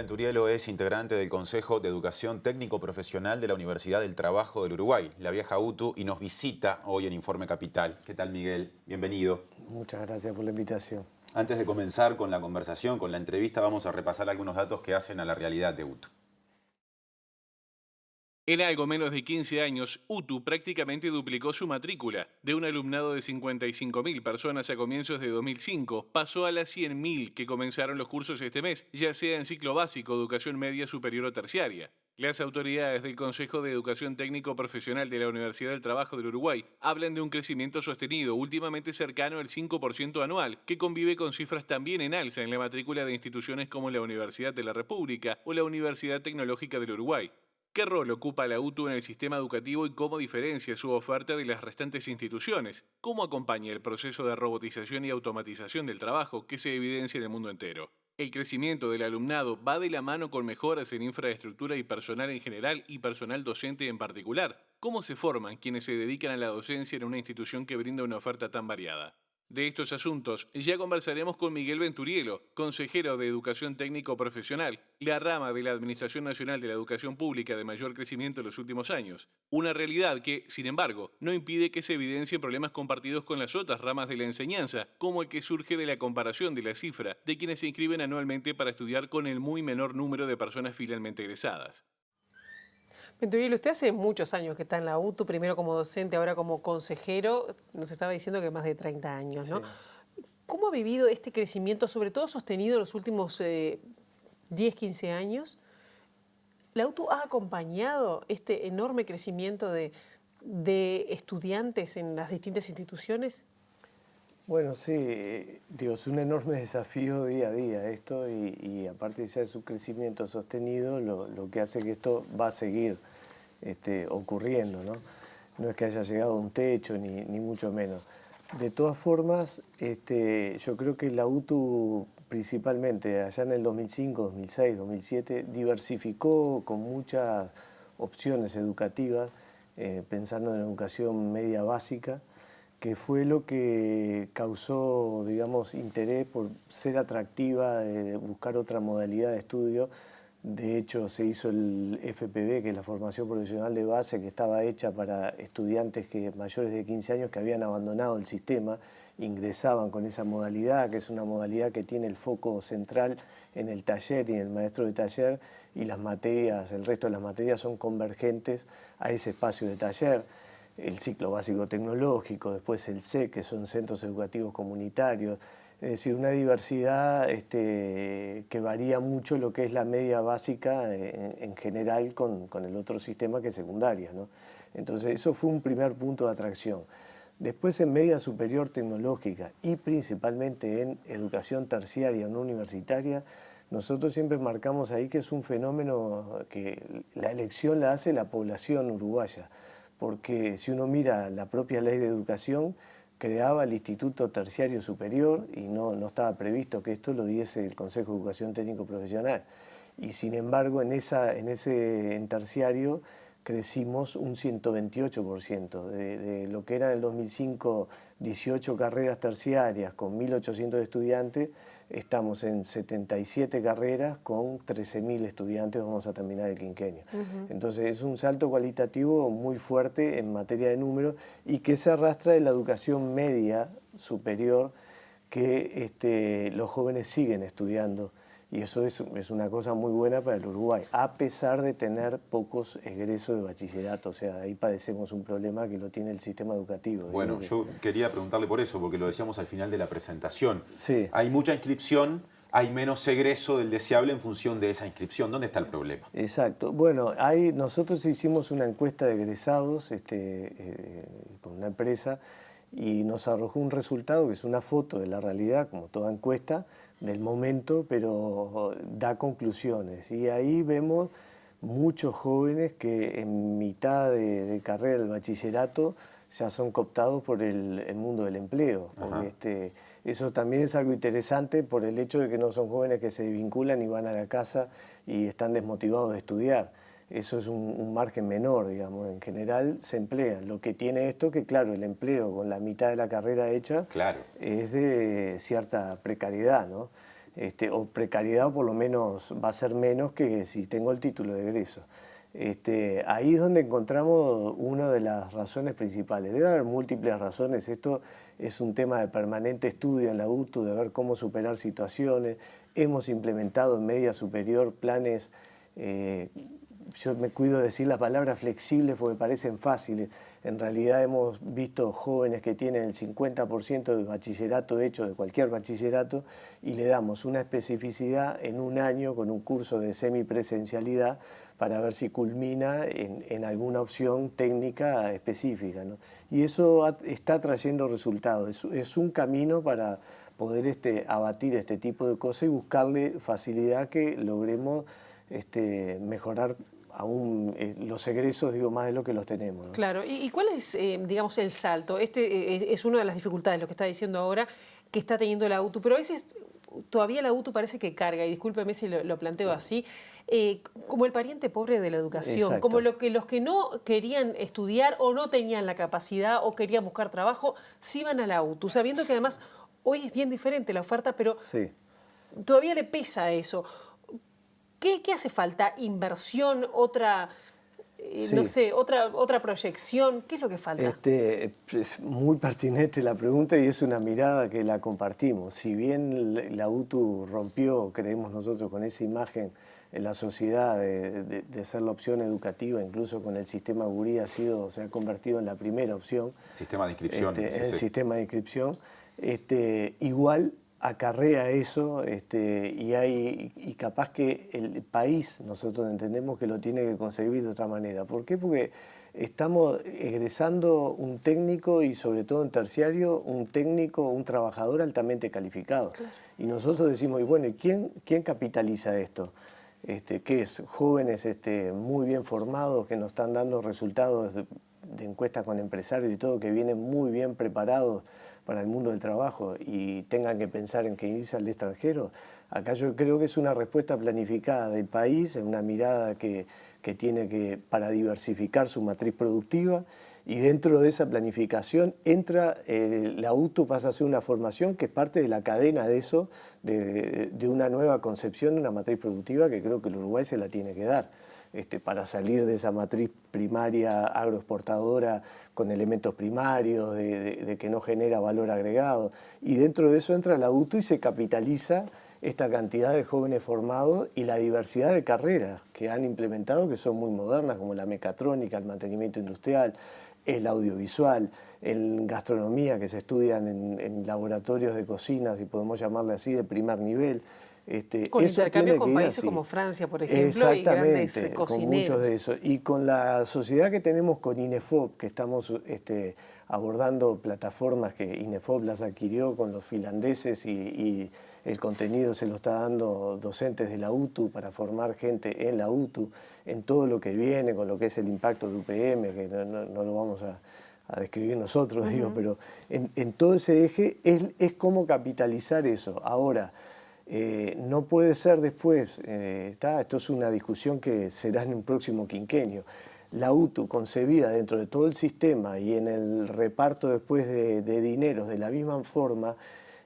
Venturielo es integrante del Consejo de Educación Técnico Profesional de la Universidad del Trabajo del Uruguay, la vieja UTU, y nos visita hoy en Informe Capital. ¿Qué tal, Miguel? Bienvenido. Muchas gracias por la invitación. Antes de comenzar con la conversación, con la entrevista, vamos a repasar algunos datos que hacen a la realidad de UTU. En algo menos de 15 años, UTU prácticamente duplicó su matrícula. De un alumnado de 55.000 personas a comienzos de 2005, pasó a las 100.000 que comenzaron los cursos este mes, ya sea en ciclo básico, educación media, superior o terciaria. Las autoridades del Consejo de Educación Técnico Profesional de la Universidad del Trabajo del Uruguay hablan de un crecimiento sostenido, últimamente cercano al 5% anual, que convive con cifras también en alza en la matrícula de instituciones como la Universidad de la República o la Universidad Tecnológica del Uruguay. ¿Qué rol ocupa la UTU en el sistema educativo y cómo diferencia su oferta de las restantes instituciones? ¿Cómo acompaña el proceso de robotización y automatización del trabajo que se evidencia en el mundo entero? El crecimiento del alumnado va de la mano con mejoras en infraestructura y personal en general y personal docente en particular. ¿Cómo se forman quienes se dedican a la docencia en una institución que brinda una oferta tan variada? De estos asuntos ya conversaremos con Miguel Venturielo, consejero de Educación Técnico Profesional, la rama de la Administración Nacional de la Educación Pública de mayor crecimiento en los últimos años. Una realidad que, sin embargo, no impide que se evidencien problemas compartidos con las otras ramas de la enseñanza, como el que surge de la comparación de la cifra de quienes se inscriben anualmente para estudiar con el muy menor número de personas finalmente egresadas. Venturielo, usted hace muchos años que está en la UTU, primero como docente, ahora como consejero, nos estaba diciendo que más de 30 años, ¿no? Sí. ¿Cómo ha vivido este crecimiento, sobre todo sostenido en los últimos 10, 15 años? ¿La UTU ha acompañado este enorme crecimiento de estudiantes en las distintas instituciones? Bueno, sí, digo, es un enorme desafío día a día esto y aparte ya de su crecimiento sostenido, lo que hace que esto va a seguir ocurriendo, ¿no? No es que haya llegado a un techo, ni mucho menos. De todas formas, yo creo que la UTU principalmente allá en el 2005, 2006, 2007, diversificó con muchas opciones educativas, pensando en educación media básica, que fue lo que causó, digamos, interés por ser atractiva, de buscar otra modalidad de estudio. De hecho, se hizo el FPB, que es la formación profesional de base, que estaba hecha para estudiantes mayores de 15 años que habían abandonado el sistema, ingresaban con esa modalidad, que es una modalidad que tiene el foco central en el taller y en el maestro de taller, y las materias, el resto de las materias son convergentes a ese espacio de taller. El ciclo básico tecnológico, después el CEC, que son centros educativos comunitarios, es decir, una diversidad que varía mucho lo que es la media básica en general con el otro sistema que es secundaria, ¿no? Entonces eso fue un primer punto de atracción. Después en media superior tecnológica y principalmente en educación terciaria no universitaria, nosotros siempre marcamos ahí que es un fenómeno que la elección la hace la población uruguaya. Porque si uno mira la propia ley de educación, creaba el Instituto Terciario Superior y no estaba previsto que esto lo diese el Consejo de Educación Técnico Profesional. Y sin embargo, en terciario crecimos un 128%. De lo que era en el 2005 18 carreras terciarias con 1.800 estudiantes, estamos en 77 carreras con 13.000 estudiantes, vamos a terminar el quinquenio. Entonces es un salto cualitativo muy fuerte en materia de números y que se arrastra de la educación media superior que los jóvenes siguen estudiando. Y eso es una cosa muy buena para el Uruguay, a pesar de tener pocos egresos de bachillerato. O sea, ahí padecemos un problema que lo tiene el sistema educativo. Bueno, yo quería preguntarle por eso, porque lo decíamos al final de la presentación. Sí. Hay mucha inscripción, hay menos egreso del deseable en función de esa inscripción. ¿Dónde está el problema? Exacto. Bueno, nosotros hicimos una encuesta de egresados con una empresa y nos arrojó un resultado que es una foto de la realidad, como toda encuesta, del momento, pero da conclusiones. Y ahí vemos muchos jóvenes que en mitad de carrera del bachillerato ya son cooptados por el mundo del empleo. Porque eso también es algo interesante por el hecho de que no son jóvenes que se desvinculan y van a la casa y están desmotivados de estudiar. Eso es un margen menor, digamos. En general se emplean. Lo que tiene esto que, claro, el empleo con la mitad de la carrera hecha es de cierta precariedad, ¿no? o precariedad, o por lo menos va a ser menos que si tengo el título de egreso. Ahí es donde encontramos una de las razones principales. Debe haber múltiples razones. Esto es un tema de permanente estudio en la UTU, de ver cómo superar situaciones. Hemos implementado en media superior planes, yo me cuido de decir la palabra flexibles porque parecen fáciles. En realidad hemos visto jóvenes que tienen el 50% del bachillerato hecho, de cualquier bachillerato, y le damos una especificidad en un año con un curso de semipresencialidad para ver si culmina en alguna opción técnica específica, ¿no? Y eso está trayendo resultados. Es un camino para poder abatir este tipo de cosas y buscarle facilidad que logremos mejorar aún los egresos, digo, más de lo que los tenemos, ¿no? Claro, ¿y cuál es, digamos, el salto? Es una de las dificultades, lo que está diciendo ahora, que está teniendo la UTU, pero a veces todavía la UTU parece que carga, y discúlpeme si lo planteo así, como el pariente pobre de la educación, Exacto. como los que no querían estudiar o no tenían la capacidad o querían buscar trabajo, sí iban a la UTU, sabiendo que además hoy es bien diferente la oferta, pero Sí. todavía le pesa eso. ¿Qué hace falta? ¿Inversión? ¿Otra, Sí. no sé, otra proyección? ¿Qué es lo que falta? Es muy pertinente la pregunta y es una mirada que la compartimos. Si bien la UTU rompió, creemos nosotros, con esa imagen en la sociedad de ser la opción educativa, incluso con el sistema Gurí se ha convertido en la primera opción. Sistema de inscripción. El sistema de inscripción. Igual acarrea eso y capaz que el país, nosotros entendemos que lo tiene que concebir de otra manera. ¿Por qué? Porque estamos egresando un técnico y sobre todo en terciario un técnico, un trabajador altamente calificado. Claro. Y nosotros decimos, y bueno, ¿y quién capitaliza esto? ¿Qué es? Jóvenes muy bien formados que nos están dando resultados de encuestas con empresarios y todo, que vienen muy bien preparados para el mundo del trabajo y tengan que pensar en que irse al extranjero. Acá yo creo que es una respuesta planificada del país, es una mirada que tiene para diversificar su matriz productiva, y dentro de esa planificación entra, la UTU pasa a ser una formación que es parte de la cadena de eso, de una nueva concepción de una matriz productiva que creo que el Uruguay se la tiene que dar. Para salir de esa matriz primaria agroexportadora con elementos primarios, de que no genera valor agregado. Y dentro de eso entra la UTU y se capitaliza esta cantidad de jóvenes formados y la diversidad de carreras que han implementado, que son muy modernas, como la mecatrónica, el mantenimiento industrial, el audiovisual, en gastronomía, que se estudian en laboratorios de cocina, si podemos llamarle así, de primer nivel. Con intercambios con países como Francia, por ejemplo, y grandes cocineros. Con muchos de esos. Y con la sociedad que tenemos con INEFOP, que estamos abordando plataformas que INEFOP las adquirió con los finlandeses y el contenido se lo está dando docentes de la UTU para formar gente en la UTU, en todo lo que viene, con lo que es el impacto de UPM, que no lo vamos a describir nosotros, digo, pero en todo ese eje es cómo capitalizar eso. Ahora, no puede ser después, esto es una discusión que será en un próximo quinquenio, la UTU concebida dentro de todo el sistema y en el reparto después de dineros de la misma forma,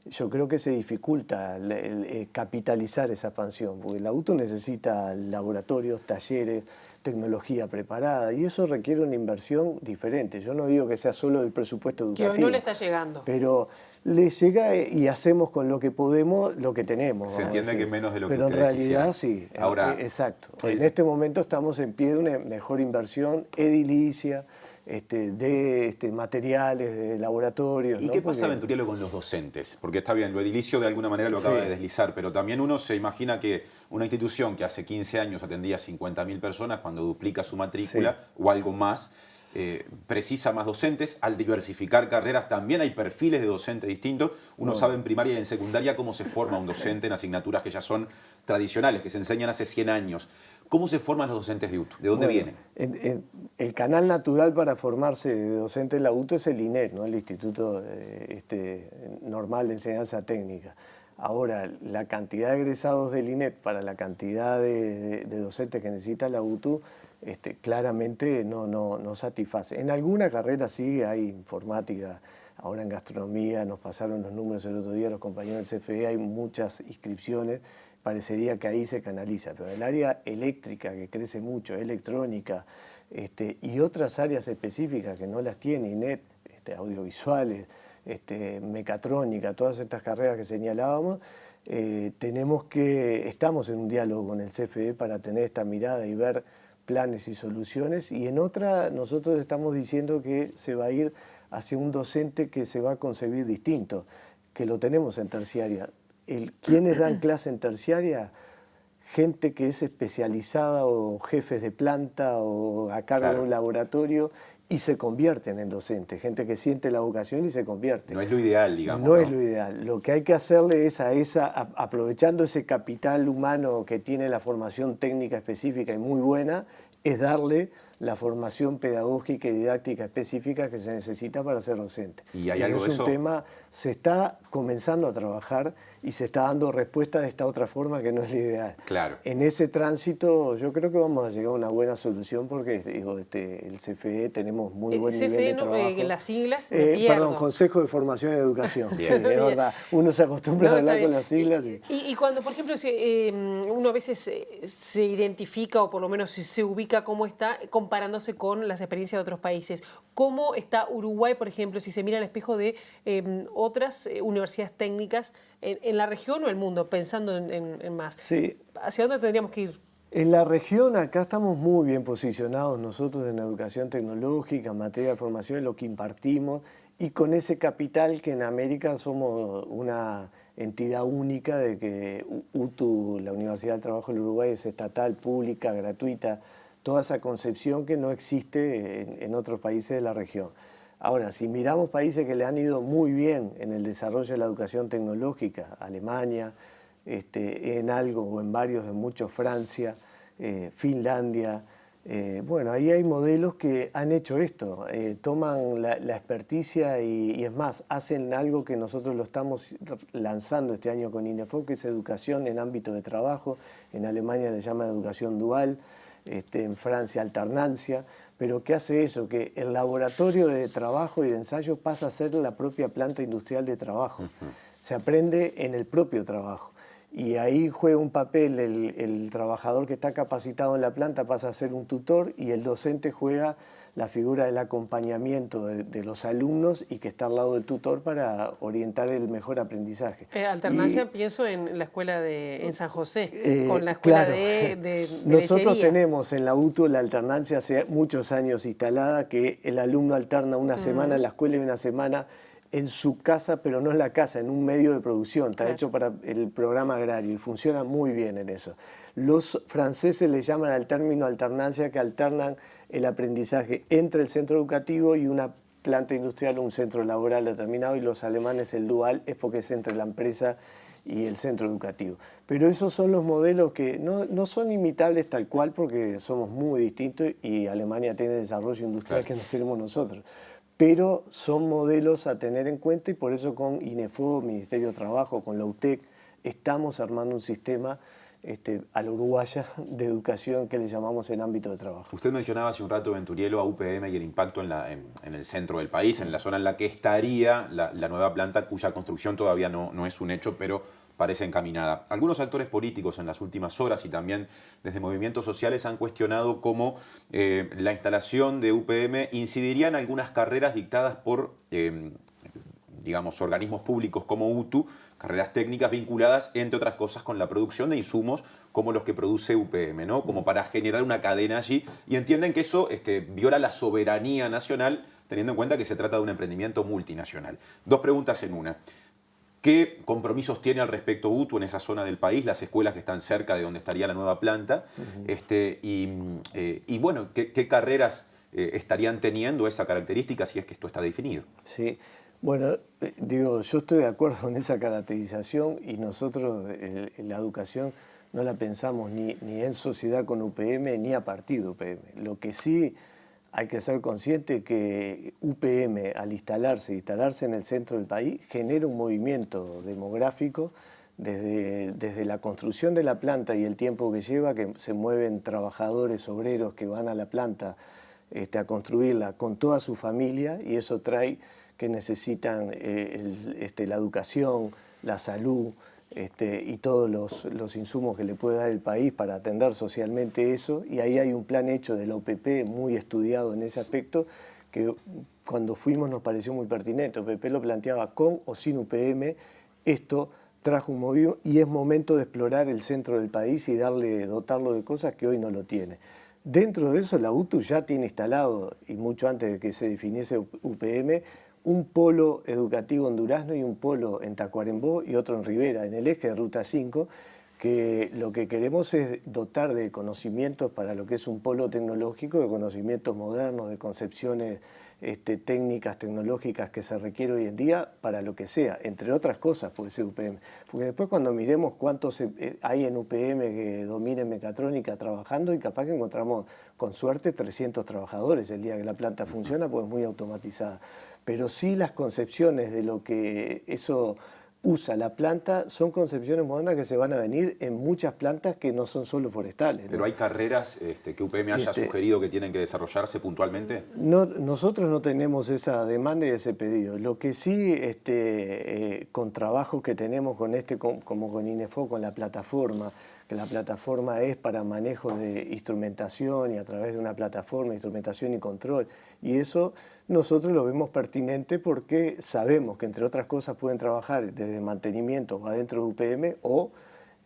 yo creo que se dificulta el capitalizar esa expansión, porque la UTU necesita laboratorios, talleres, tecnología preparada, y eso requiere una inversión diferente. Yo no digo que sea solo del presupuesto educativo. Que hoy no le está llegando. Pero le llega y hacemos con lo que podemos lo que tenemos. Se entiende que menos de lo que pero en ustedes realidad quisieran. sí. Ahora, exacto. En este momento estamos en pie de una mejor inversión edilicia, de materiales, de laboratorios. ¿Y ¿no? qué pasa, Venturielo, con los docentes? Porque está bien, lo edilicio de alguna manera lo acaba de deslizar, pero también uno se imagina que una institución que hace 15 años atendía a 50.000 personas, cuando duplica su matrícula o algo más, precisa más docentes. Al diversificar carreras también hay perfiles de docentes distintos. Uno sabe en primaria y en secundaria cómo se forma un docente en asignaturas que ya son tradicionales, que se enseñan hace 100 años. ¿Cómo se forman los docentes de UTU? ¿De dónde vienen? El canal natural para formarse de docente en la UTU es el INET, ¿no? El Instituto Normal de Enseñanza Técnica. Ahora, la cantidad de egresados del INET para la cantidad de docentes que necesita la UTU, claramente no satisface. En alguna carrera sí hay informática, ahora en gastronomía nos pasaron los números el otro día los compañeros del CFE, hay muchas inscripciones, parecería que ahí se canaliza, pero el área eléctrica que crece mucho, electrónica, y otras áreas específicas que no las tiene INET, audiovisuales, mecatrónica, todas estas carreras que señalábamos, estamos en un diálogo con el CFE para tener esta mirada y ver planes y soluciones, y en otra nosotros estamos diciendo que se va a ir hacia un docente que se va a concebir distinto, que lo tenemos en terciaria. ¿Quiénes dan clase en terciaria? Gente que es especializada o jefes de planta o a cargo de un laboratorio y se convierten en docentes, gente que siente la vocación y se convierte. No es lo ideal, digamos. No es lo ideal. Lo que hay que hacerle es aprovechando ese capital humano que tiene la formación técnica específica y muy buena, es darle la formación pedagógica y didáctica específica que se necesita para ser docente. ¿Y hay algo de eso? Es un tema, se está comenzando a trabajar y se está dando respuesta de esta otra forma que no es la ideal. Claro. En ese tránsito yo creo que vamos a llegar a una buena solución porque el CFE tenemos muy buen nivel de trabajo. En las siglas perdón, Consejo de Formación y Educación. Sí, es verdad. Uno se acostumbra a hablar con las siglas. Y cuando, por ejemplo, uno a veces se identifica o por lo menos se ubica cómo está comparándose con las experiencias de otros países. ¿Cómo está Uruguay, por ejemplo, si se mira al espejo de otras universidades técnicas en la región o el mundo, pensando en más? Sí. ¿Hacia dónde tendríamos que ir? En la región acá estamos muy bien posicionados nosotros en educación tecnológica, en materia de formación, en lo que impartimos, y con ese capital que en América somos una entidad única de que UTU, la Universidad del Trabajo del Uruguay, es estatal, pública, gratuita, toda esa concepción que no existe en otros países de la región. Ahora, si miramos países que le han ido muy bien en el desarrollo de la educación tecnológica, Alemania, en algo o en varios, en muchos, Francia, Finlandia, bueno, ahí hay modelos que han hecho esto, toman la experticia y es más, hacen algo que nosotros lo estamos lanzando este año con INEFOC, que es educación en ámbito de trabajo. En Alemania le llaman educación dual, en Francia alternancia, pero ¿qué hace eso? Que el laboratorio de trabajo y de ensayo pasa a ser la propia planta industrial de trabajo. Se aprende en el propio trabajo. Y ahí juega un papel el trabajador que está capacitado en la planta, pasa a ser un tutor, y el docente juega la figura del acompañamiento de los alumnos y que está al lado del tutor para orientar el mejor aprendizaje. Alternancia, pienso en la escuela en San José, con la escuela de Nosotros lechería. tenemos en la UTU la alternancia hace muchos años instalada, que el alumno alterna una semana en la escuela y una semana en su casa, pero no en la casa, en un medio de producción. Está hecho para el programa agrario y funciona muy bien en eso. Los franceses le llaman al término alternancia, que alternan el aprendizaje entre el centro educativo y una planta industrial o un centro laboral determinado, y los alemanes el dual es porque es entre la empresa y el centro educativo. Pero esos son los modelos que no son imitables tal cual, porque somos muy distintos y Alemania tiene desarrollo industrial que no tenemos nosotros. Pero son modelos a tener en cuenta, y por eso con INEFO, Ministerio de Trabajo, con la UTEC, estamos armando un sistema a la uruguaya de educación que le llamamos en ámbito de trabajo. Usted mencionaba hace un rato, Venturielo, a UPM y el impacto en el centro del país, en la zona en la que estaría la nueva planta, cuya construcción todavía no es un hecho, pero parece encaminada. Algunos actores políticos en las últimas horas y también desde movimientos sociales han cuestionado cómo la instalación de UPM incidiría en algunas carreras dictadas por digamos, organismos públicos como UTU, carreras técnicas vinculadas, entre otras cosas, con la producción de insumos como los que produce UPM, ¿no? Como para generar una cadena allí, y entienden que eso viola la soberanía nacional, teniendo en cuenta que se trata de un emprendimiento multinacional. Dos preguntas en una. ¿Qué compromisos tiene al respecto UTU en esa zona del país, las escuelas que están cerca de donde estaría la nueva planta? Y bueno, ¿qué carreras estarían teniendo esa característica si es que esto está definido? Sí, bueno, digo, yo estoy de acuerdo en esa caracterización, y nosotros la educación no la pensamos ni en sociedad con UPM ni a partir de UPM. Lo que sí hay que ser consciente que UPM, al instalarse en el centro del país, genera un movimiento demográfico desde la construcción de la planta y el tiempo que lleva, que se mueven trabajadores, obreros que van a la planta a construirla con toda su familia, y eso trae que necesitan la educación, la salud, y todos los insumos que le puede dar el país para atender socialmente eso, y ahí hay un plan hecho de la OPP muy estudiado en ese aspecto, que cuando fuimos nos pareció muy pertinente. OPP lo planteaba con o sin UPM, esto trajo un movimiento y es momento de explorar el centro del país y dotarlo de cosas que hoy no lo tiene. Dentro de eso la UTU ya tiene instalado, y mucho antes de que se definiese UPM, un polo educativo en Durazno y un polo en Tacuarembó y otro en Rivera, en el eje de Ruta 5, que lo que queremos es dotar de conocimientos para lo que es un polo tecnológico, de conocimientos modernos, de concepciones técnicas, tecnológicas que se requiere hoy en día para lo que sea, entre otras cosas puede ser UPM. Porque después cuando miremos cuántos hay en UPM que dominen mecatrónica trabajando, y capaz que encontramos con suerte 300 trabajadores el día que la planta funciona, pues es muy automatizada. Pero sí las concepciones de lo que eso usa la planta son concepciones modernas que se van a venir en muchas plantas que no son solo forestales, ¿no? ¿Pero hay carreras que UPM haya sugerido que tienen que desarrollarse puntualmente? No, nosotros no tenemos esa demanda y ese pedido. Lo que sí, con trabajos que tenemos como con INEFO, con la plataforma, que la plataforma es para manejo de instrumentación y a través de una plataforma, instrumentación y control. Y eso nosotros lo vemos pertinente porque sabemos que entre otras cosas pueden trabajar desde mantenimiento o adentro de UPM o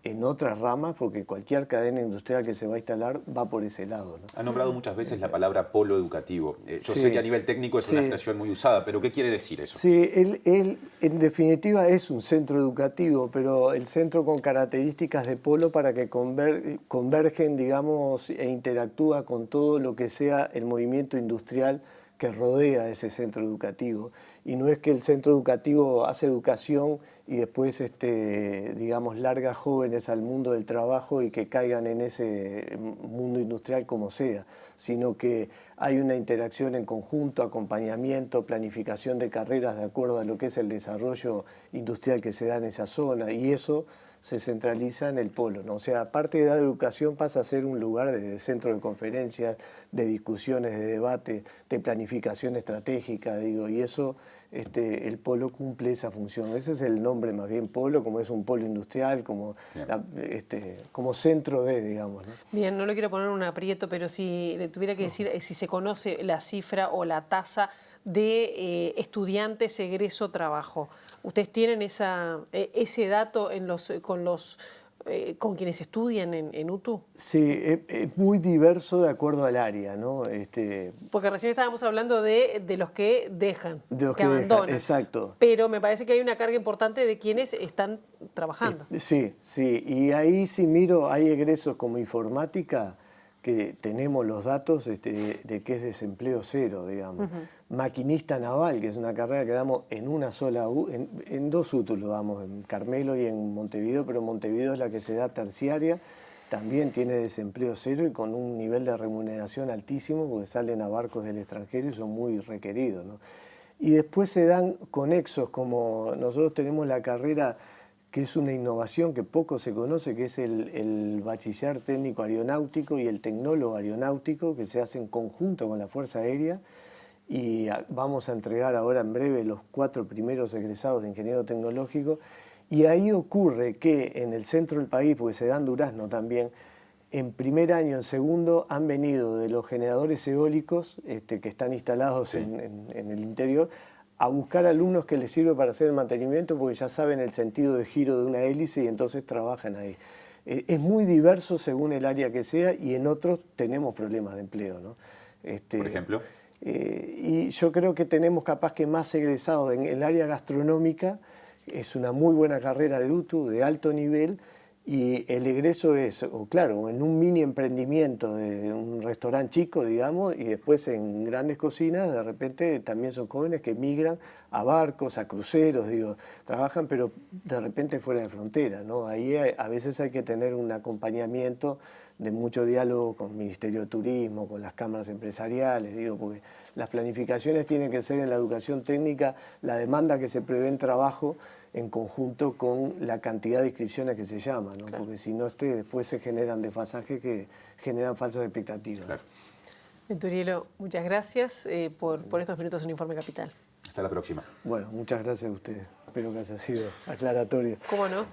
en otras ramas, porque cualquier cadena industrial que se va a instalar va por ese lado, ¿no? Ha nombrado muchas veces la palabra polo educativo. Yo Sí, sé que a nivel técnico es una expresión muy usada, pero ¿qué quiere decir eso? Sí, él en definitiva es un centro educativo, pero el centro con características de polo para que convergen, digamos, e interactúa con todo lo que sea el movimiento industrial que rodea ese centro educativo. Y no es que el centro educativo hace educación y después, digamos, larga jóvenes al mundo del trabajo y que caigan en ese mundo industrial como sea, sino que hay una interacción en conjunto, acompañamiento, planificación de carreras de acuerdo a lo que es el desarrollo industrial que se da en esa zona, y eso se centraliza en el polo, ¿no? O sea, aparte de dar educación, pasa a ser un lugar de centro de conferencias, de discusiones, de debate, de planificación estratégica, digo, y eso el polo cumple esa función. Ese es el nombre más bien, polo, como es un polo industrial, como, como centro de, digamos, ¿no? Bien, no le quiero poner un aprieto, pero si le tuviera que decir si se conoce la cifra o la tasa de estudiantes egreso-trabajo. ¿Ustedes tienen ese dato con quienes estudian en UTU? Sí, es muy diverso de acuerdo al área, ¿no? Porque recién estábamos hablando de los que dejan, De los que que abandonan. dejan, exacto. Pero me parece que hay una carga importante de quienes están trabajando. Sí, sí, y ahí sí miro, hay egresos como informática, que tenemos los datos de que es desempleo cero, digamos. Maquinista naval, que es una carrera que damos en una sola en dos UTU lo damos, en Carmelo y en Montevideo, pero Montevideo es la que se da terciaria, también tiene desempleo cero y con un nivel de remuneración altísimo, porque salen a barcos del extranjero y son muy requeridos, ¿no? Y después se dan conexos, como nosotros tenemos la carrera que es una innovación que poco se conoce, que es el bachiller técnico aeronáutico y el tecnólogo aeronáutico, que se hace en conjunto con la Fuerza Aérea, y vamos a entregar ahora en breve los 4 primeros egresados de ingeniero tecnológico, y ahí ocurre que en el centro del país, porque se da en Durazno también, en primer año, en segundo, han venido de los generadores eólicos que están instalados en el interior, a buscar alumnos que les sirve para hacer el mantenimiento porque ya saben el sentido de giro de una hélice y entonces trabajan ahí. Es muy diverso según el área que sea y en otros tenemos problemas de empleo, ¿no? Por ejemplo. Y yo creo que tenemos capaz que más egresados en el área gastronómica, es una muy buena carrera de UTU, de alto nivel, y el egreso es, claro, en un mini emprendimiento de un restaurante chico, digamos, y después en grandes cocinas, de repente también son jóvenes que migran a barcos, a cruceros, digo, trabajan, pero de repente fuera de frontera, ¿no? Ahí a veces hay que tener un acompañamiento de mucho diálogo con el Ministerio de Turismo, con las cámaras empresariales, digo, porque las planificaciones tienen que ser en la educación técnica, la demanda que se prevé en trabajo, en conjunto con la cantidad de inscripciones que se llama, ¿no? Claro. Porque si no, después se generan desfasajes que generan falsas expectativas. Claro. Venturielo, muchas gracias por estos minutos en Informe Capital. Hasta la próxima. Bueno, muchas gracias a ustedes. Espero que haya sido aclaratorio. ¿Cómo no?